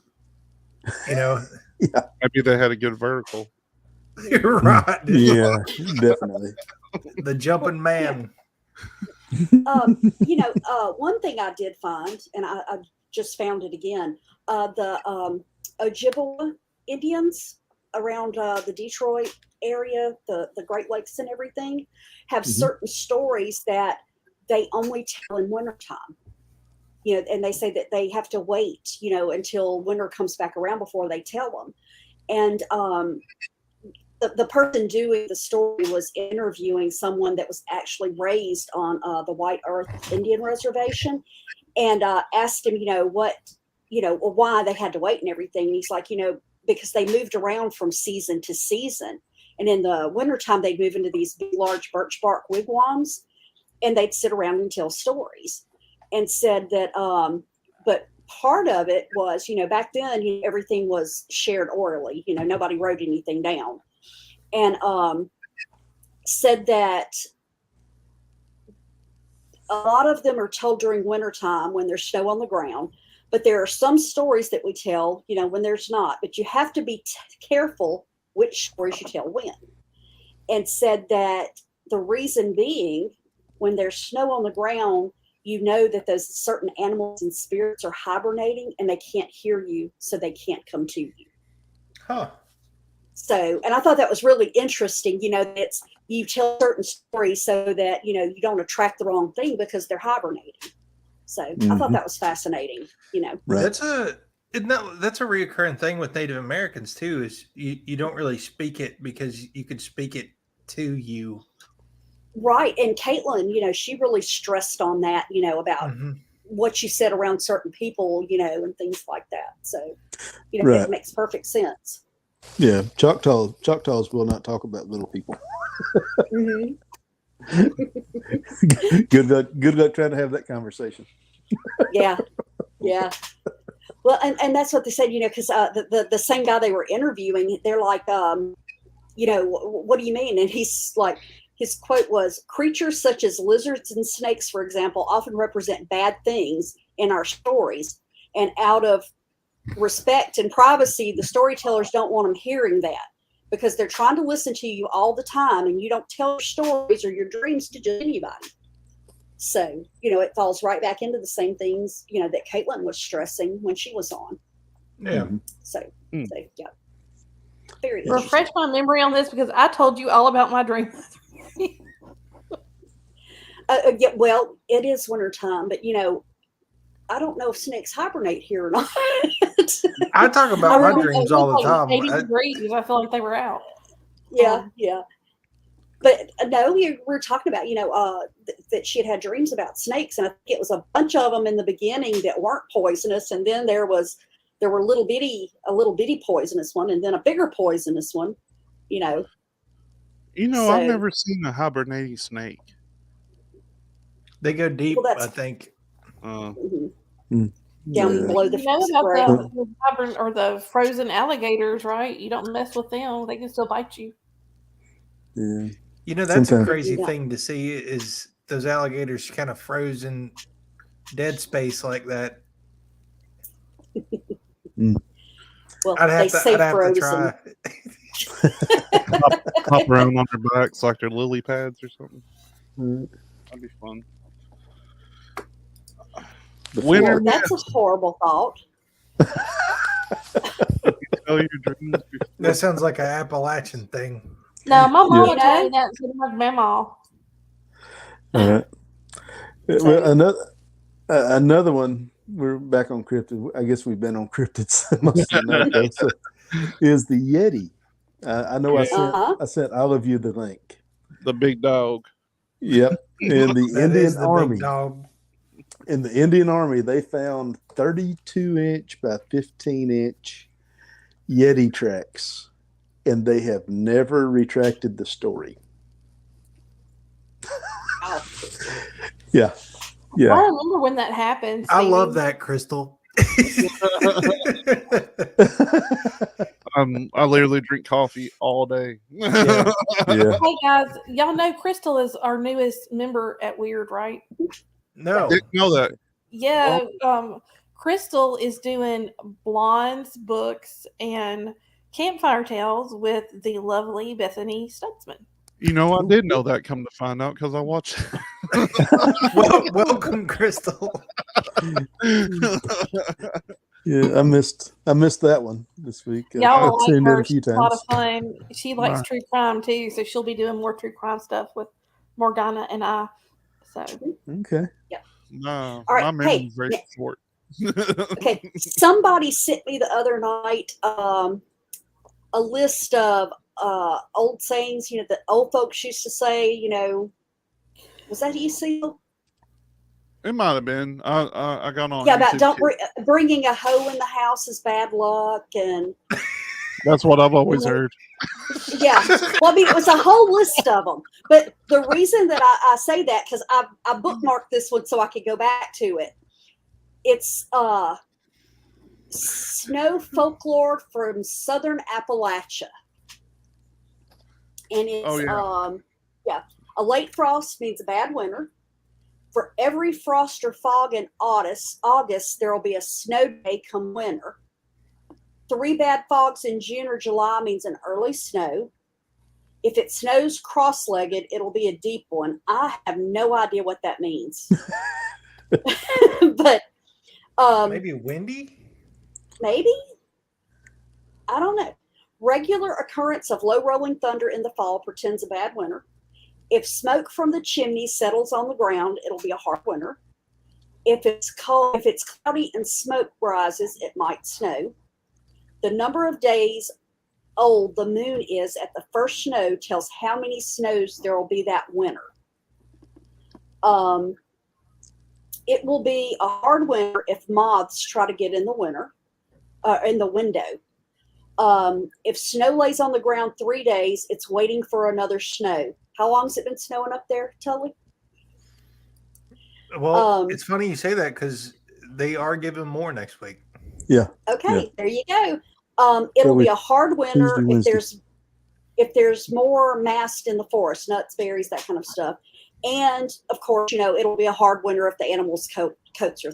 Yeah, maybe they had a good vertical. You're right. Yeah, definitely. The jumping man. One thing I did find, and I just found it again, the Ojibwa Indians around the Detroit area, the Great Lakes and everything, have certain stories that they only tell in wintertime. And they say that they have to wait, until winter comes back around before they tell them. And the person doing the story was interviewing someone that was actually raised on the White Earth Indian Reservation. and asked him, why they had to wait and everything. And he's like, because they moved around from season to season. And in the wintertime, they'd move into these big, large birch bark wigwams, and they'd sit around and tell stories. And said that, but part of it was, back then, everything was shared orally. Nobody wrote anything down. And said that a lot of them are told during wintertime when there's snow on the ground, but there are some stories that we tell, when there's not. But you have to be careful which stories you tell when. And said that the reason being, when there's snow on the ground, that those certain animals and spirits are hibernating and they can't hear you, so they can't come to you. Huh. So, and I thought that was really interesting, that you tell certain stories so that, you don't attract the wrong thing because they're hibernating. So I thought that was fascinating, Right. That's a reoccurring thing with Native Americans too, is you don't really speak it because you could speak it to you. Right. And Caitlin, she really stressed on that, about what you said around certain people, and things like that. So, Right. It makes perfect sense. Yeah, Choctaws will not talk about little people. Mm-hmm. Good luck trying to have that conversation. Yeah. Well, and that's what they said, because the same guy they were interviewing, they're like, what do you mean? And he's like, his quote was, "Creatures such as lizards and snakes, for example, often represent bad things in our stories. And out of respect and privacy, the storytellers don't want them hearing that, because they're trying to listen to you all the time, and you don't tell your stories or your dreams to just anybody." So, it falls right back into the same things, that Caitlin was stressing when she was on. Yeah. So yeah. Very interesting. Refresh my memory on this, because I told you all about my dream. Yeah, well, it is wintertime, but I don't know if snakes hibernate here or not. I talk about my dreams all the time. 80 degrees. I feel like they were out. Yeah. But no, we were talking about, that she had dreams about snakes, and I think it was a bunch of them in the beginning that weren't poisonous, and then there were a little bitty poisonous one, and then a bigger poisonous one. So, I've never seen a hibernating snake. They go deep, I think. Down below the about the frozen alligators, right? You don't mess with them; they can still bite you. Yeah. That's a crazy thing to see, is those alligators kind of frozen dead space like that. Well, I'd have to try. Hop around on their backs like they're lily pads or something. That'd be fun. Well, that's a horrible thought. That sounds like an Appalachian thing. No, my mom would tell me that instead of my grandma. All right. Well, another one. We're back on cryptid. I guess we've been on cryptids most of the night. So, is the Yeti? I know I sent all of you the link. The big dog. Yep. In the Indian Army. Big dog. In the Indian Army, they found 32-inch by 15-inch Yeti tracks, and they have never retracted the story. Yeah. I remember when that happened. I love that, Crystal. I literally drink coffee all day. Yeah. Hey guys, y'all know Crystal is our newest member at Weird, right? No. Didn't know that. Yeah. Crystal is doing Blondes books and campfire tales with the lovely Bethany Stutzman. I did know that, come to find out, because I watched. Welcome, Crystal. Yeah, I missed that one this week. Y'all I've seen like her. it a few She's a lot of times. fun. She likes true crime too, so she'll be doing more true crime stuff with Morgana and I. So Okay. Yeah. No, all right. my memory's very short. Okay. Somebody sent me the other night a list of old sayings, that old folks used to say, was that Eseal? It might have been. I got on. Yeah, about YouTube don't Kids. bringing a hoe in the house is bad luck, and That's what I've always heard. yeah. Well, I mean, it was a whole list of them. But the reason that I say that because I bookmarked this one so I could go back to it. It's snow folklore from southern Appalachia, and it's a late frost means a bad winter. For every frost or fog in August, there will be a snow day come winter. 3 bad fogs in June or July means an early snow. If it snows cross-legged, it'll be a deep one. I have no idea what that means. But maybe windy? Maybe? I don't know. Regular occurrence of low rolling thunder in the fall portends a bad winter. If smoke from the chimney settles on the ground, it'll be a hard winter. If it's cloudy and smoke rises, it might snow. The number of days old the moon is at the first snow tells how many snows there will be that winter. It will be a hard winter if moths try to get in the window. If snow lays on the ground 3 days, it's waiting for another snow. How long has it been snowing up there, Tully? Well, it's funny you say that because they are giving more next week. Yeah. Okay, There you go. It'll be a hard winter if there's more mast in the forest, nuts, berries, that kind of stuff. And of course, it'll be a hard winter if the animals' coats are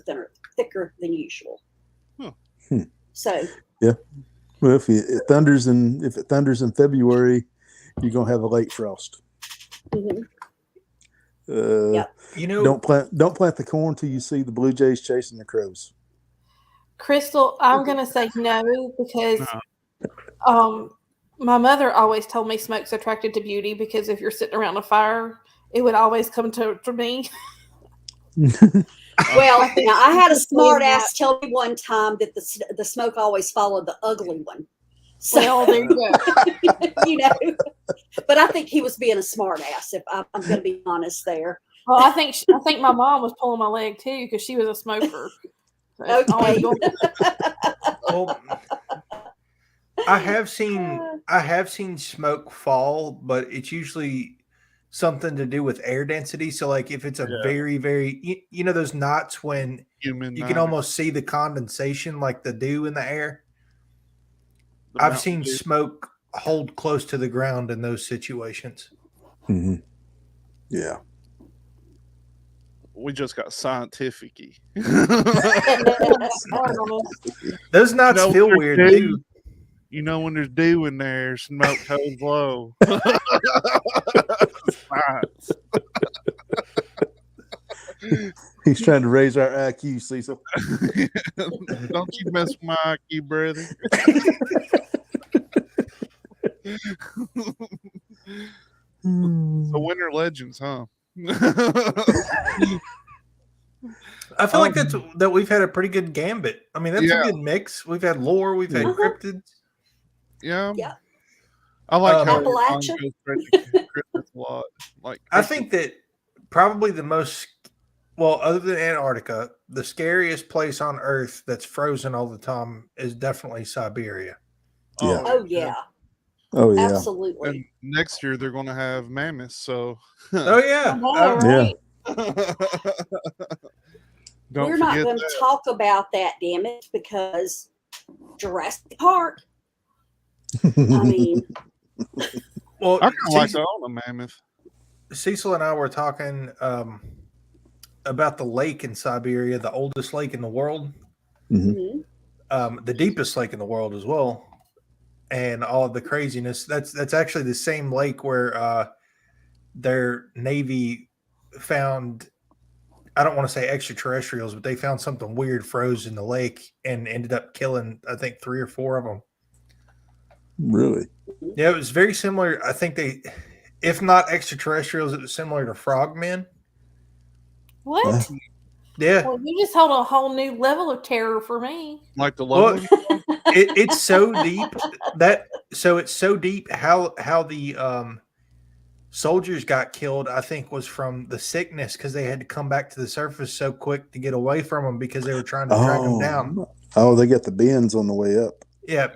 thicker than usual. So yeah. Well, if it thunders in February, you're gonna have a late frost. Mm-hmm. Don't plant the corn till you see the blue jays chasing the crows. Crystal, I'm gonna say no because my mother always told me smoke's attracted to beauty because if you're sitting around a fire, it would always come to me. Well, now I had a smart ass tell me one time that the smoke always followed the ugly one. So, well, there you go. But I think he was being a smart ass. If I'm going to be honest, there. Well, I think my mom was pulling my leg too because she was a smoker. Okay. Well, I have seen smoke fall, but it's usually something to do with air density. So, like if it's a very, very, those knots when you can almost see the condensation, like the dew in the air. I've seen smoke hold close to the ground in those situations. Mm-hmm. Yeah. We just got scientific-y. Those knots feel weird too. When there's dew in there, smoke holds low. He's trying to raise our IQ, Cecil. Don't you mess with my IQ, brother. So winter legends, huh? I feel like that we've had a pretty good gambit. I mean, that's a good mix. We've had lore, we've had cryptids. Yeah. Yeah. I like how Appalachia. cryptids a lot. Like I think that probably the most other than Antarctica, the scariest place on Earth that's frozen all the time is definitely Siberia. Yeah. Oh yeah. Oh yeah. Absolutely. And next year they're going to have mammoths. So. Oh yeah. Right? We're not going to talk about that, damn it, because Jurassic Park. I mean, well, I kind of like to own a mammoth. Cecil and I were talking about the lake in Siberia, the oldest lake in the world, the deepest lake in the world as well, and all of the craziness. That's actually the same lake where their Navy found, I don't want to say extraterrestrials, but they found something weird froze in the lake and ended up killing, I think, 3 or 4 of them. Really? Yeah, it was very similar. I think if not extraterrestrials, it was similar to frogmen. What? Yeah. Well, you just hold a whole new level of terror for me. Like the love. It's so deep it's so deep how the soldiers got killed, I think, was from the sickness because they had to come back to the surface so quick to get away from them because they were trying to drag them down. Oh, they got the bends on the way up. Yeah.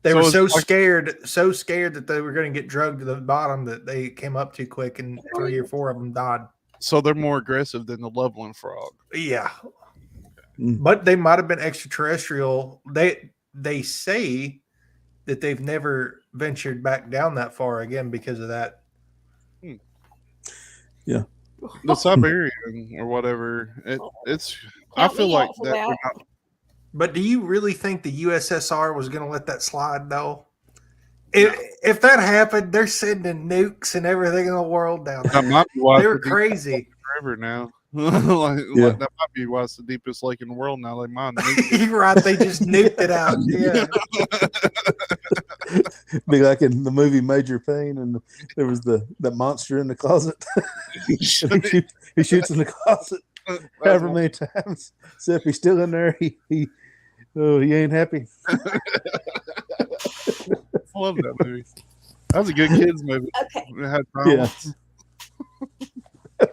They were so scared that they were going to get drugged to the bottom that they came up too quick, and 3 or 4 of them died. So they're more aggressive than the Loveland frog. Yeah. But they might have been extraterrestrial. They say that they've never ventured back down that far again because of that. Yeah. The Siberian or whatever. It's. I feel like that. But do you really think the USSR was going to let that slide, though? If that happened, they're sending nukes and everything in the world down there. They were crazy. Forever now. Like, that might be why it's the deepest lake in the world now. They might You're right. They just nuked it out. Yeah. Be like in the movie Major Payne, and there was the monster in the closet. He shoots in the closet however many times. So if he's still in there, he ain't happy. I love that movie. That was a good kids movie. Okay. It had problems. Yeah.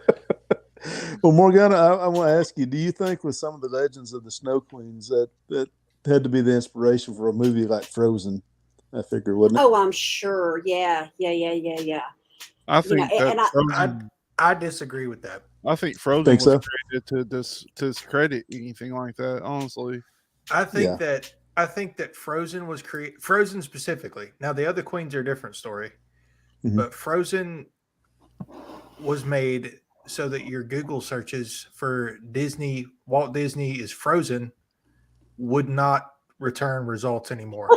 Well, Morgana, I want to ask you, do you think with some of the legends of the Snow Queens that had to be the inspiration for a movie like Frozen? I figure, wouldn't it? Oh, I'm sure. Yeah. I think I disagree with that. I think Frozen was created to discredit anything like that, honestly. I think that Frozen was created, Frozen specifically. Now the other queens are a different story. Mm-hmm. But Frozen was made so that your Google searches for Disney, Walt Disney is Frozen, would not return results anymore.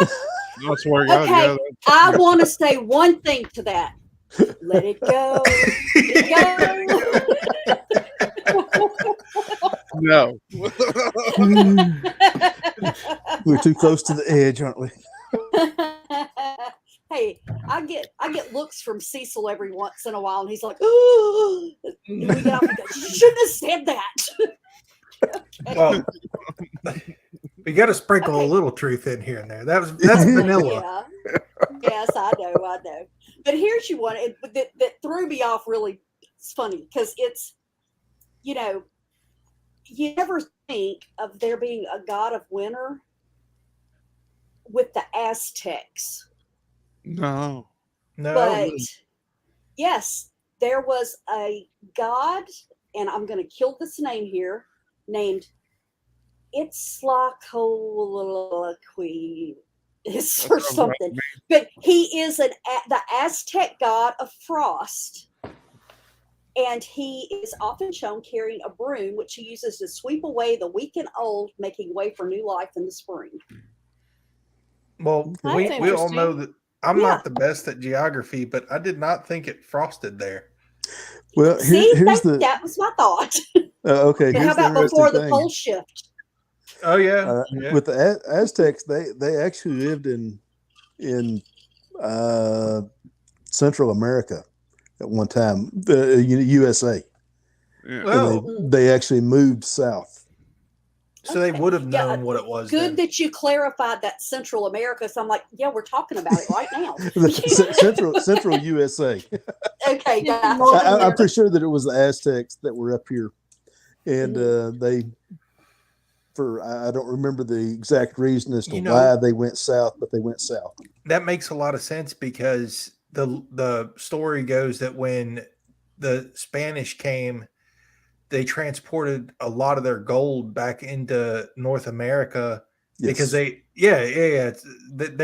I swear to God, okay, I want to say one thing to that. Let it go. Let it go. No. We're too close to the edge, aren't we? Hey, I get looks from Cecil every once in a while, and he's like, "Oh," we get off and go, "You shouldn't have said that." Okay. Well, we got to sprinkle a little truth in here and there. That's vanilla. Yeah. Yes, I know. But here's one that threw me off. Really, it's funny because it's, you never think of there being a god of winter with the Aztecs. No. But yes, there was a god, and I'm going to kill this name here, named Itztlacoatl or something. But he is the Aztec god of frost. And he is often shown carrying a broom, which he uses to sweep away the weak and old, making way for new life in the spring. Well, we all know that I'm not the best at geography, but I did not think it frosted there. Well, that was my thought. Okay. How about before the pole shift? Oh yeah. With the Aztecs, they actually lived in Central America at one time, the USA. Yeah. Well, they actually moved south. So they would have known what it was. Good that you clarified that Central America. So I'm like, yeah, we're talking about it right now. Central USA. Okay, guys. I'm pretty sure that it was the Aztecs that were up here, and I don't remember the exact reason as to why they went south, but they went south. That makes a lot of sense because the story goes that when the Spanish came, they transported a lot of their gold back into North America because they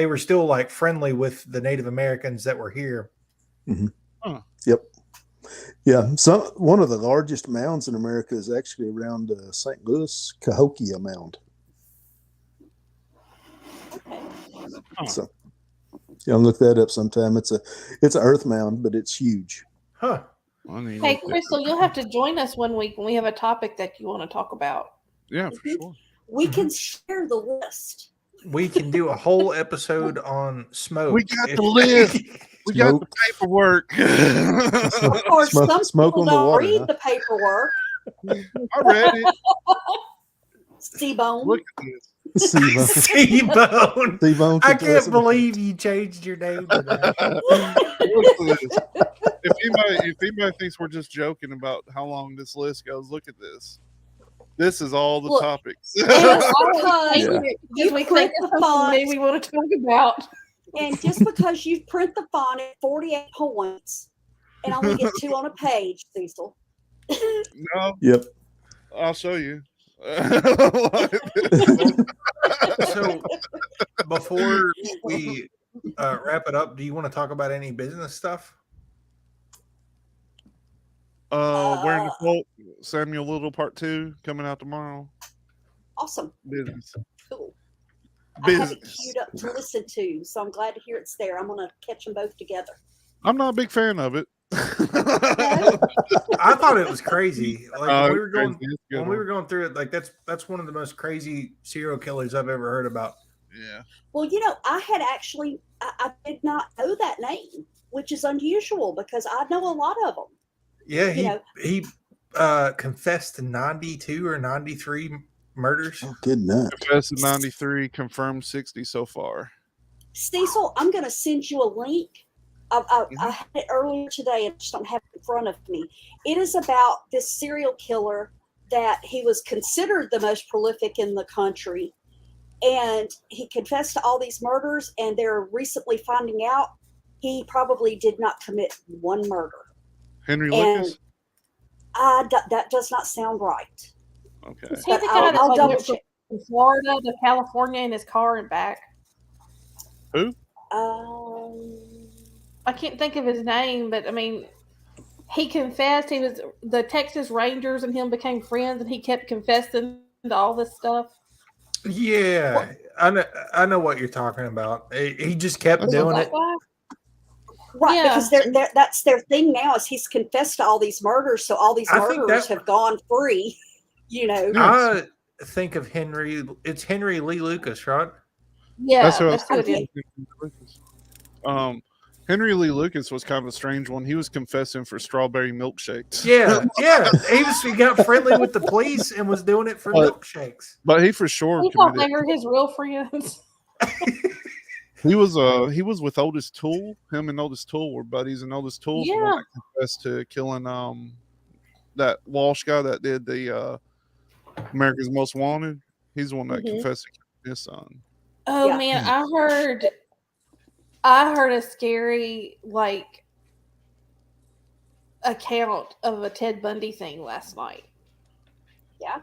were still like friendly with the Native Americans that were here. Mm-hmm. Huh. Yep. Yeah. One of the largest mounds in America is actually around St. Louis, Cahokia Mound. Okay. So you'll look that up sometime. It's an earth mound, but it's huge. Huh. Hey, Crystal, you'll have to join us one week when we have a topic that you want to talk about. Yeah, for sure. We can share the list. We can do a whole episode on smoke. We got the list. We got the paperwork. Of course, some smoke people on the don't water, read the paperwork. I read it. C-Bone. Look at this. C-Bone. C-Bone. C-Bone I can tell can't us- believe you changed your name to that. Listen to this. If anybody thinks we're just joking about how long this list goes, look at this. This is all the Look, topics. Just Yeah. because Because you we think print it's the something new font, we want to talk about. and just because you print the font at 48 points and only get 2 on a page, Cecil. No, Yep. I'll show you. So before we wrap it up, do you want to talk about any business stuff? Wearing the Colt, Samuel Little Part 2 coming out tomorrow. Awesome. Business. Cool. I have it Business. queued up to listen to, so I'm glad to hear it's there. I'm going to catch them both together. I'm not a big fan of it. I thought it was crazy. Like when we were Crazy. going It's a good when we one. were going through it, like that's one of the most crazy serial killers I've ever heard about. Yeah. Well, I had actually, I did not know that name, which is unusual because I know a lot of them. Yeah, he confessed to 92 or 93 murders. Oh, good night. Confessed to 93, confirmed 60 so far. Cecil, I'm going to send you a link. I had it earlier today and just don't have it in front of me. It is about this serial killer that he was considered the most prolific in the country. And he confessed to all these murders, and they're recently finding out he probably did not commit one murder. Henry And Lucas? that does not sound right. Okay. Is he But the guy that I'll like, double went check. from Florida to California in his car and back? I can't think of his name, but I mean, he confessed. He was the Texas Rangers, and him became friends, and he kept confessing to all this stuff. Yeah, I know what you're talking about. He just kept That's doing That it. guy? Right, Yeah. because that's their thing now is he's confessed to all these murders, so all these I think murderers that- have gone free. I think of Henry. It's Henry Lee Lucas, right? Yeah, That's who I that's was who it is. thinking. Henry Lee Lucas was kind of a strange one. He was confessing for strawberry milkshakes. Yeah. He got friendly with the police and was doing it for milkshakes. But he for sure He thought they committed. were his real friends. He was with Otis Toole. Him and Otis Toole were buddies, and Otis Toole's the one that confessed to killing that Walsh guy that did the America's Most Wanted. He's the one that confessed to killing his son. Oh Yeah. man, I heard a scary account of a Ted Bundy thing last night. Yeah.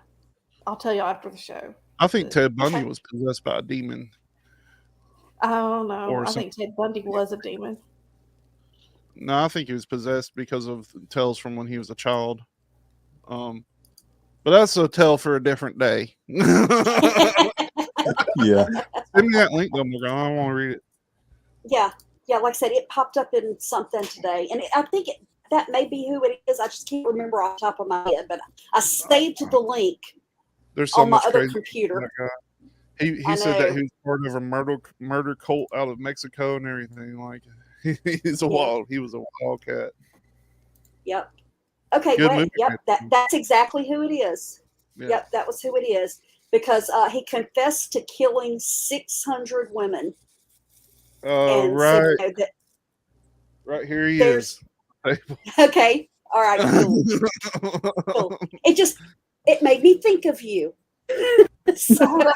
I'll tell you after the show. I think Ted Bundy was possessed by a demon. I don't know. Or I think Ted Bundy was a demon. No, I think he was possessed because of tales from when he was a child. But that's a tale for a different day. Yeah. Send me that link, though, Morgan. I want to read it. Yeah, like I said, it popped up in something today, and I think that may be who it is. I just can't remember off the top of my head, but I saved the link There's so on my much other crazy computer. about that guy. He I said that know. he was part of a murder cult out of Mexico and everything. Like he's a Yeah. he was a wildcat. Yep. Okay, Good wait. movie, Yep, that's exactly who it is. Yeah. Yep, that was who it is because he confessed to killing 600 women. And Right, said, that, right here he there's- is. okay, all right, cool. Cool. It made me think of you. Sometime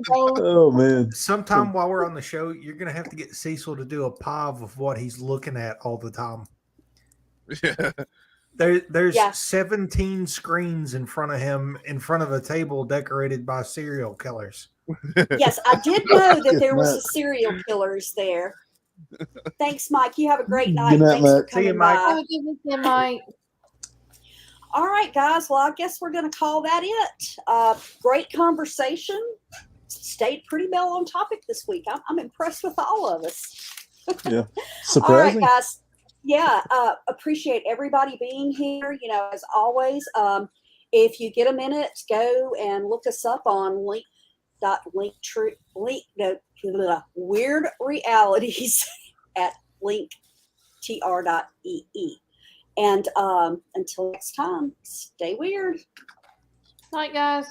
Oh man. Sometime while we're on the show, you're gonna have to get Cecil to do a POV of what he's looking at all the time. Yeah. There's Yeah. 17 screens in front of him, in front of a table decorated by serial killers. Yes, I did know that there was Good a serial killers there. Thanks, Mike. You have a great night. Good night, Thanks for Mike. See you, coming Mike. by. Have a good weekend, Mike. All right, guys. Well, I guess we're going to call that it. Great conversation. Stayed pretty well on topic this week. I'm impressed with all of us. Yeah. All right, Surprising. guys. Yeah, appreciate everybody being here. As always, if you get a minute, go and look us up on Weird Realities at linktr.ee. And until next time, stay weird. Night, guys.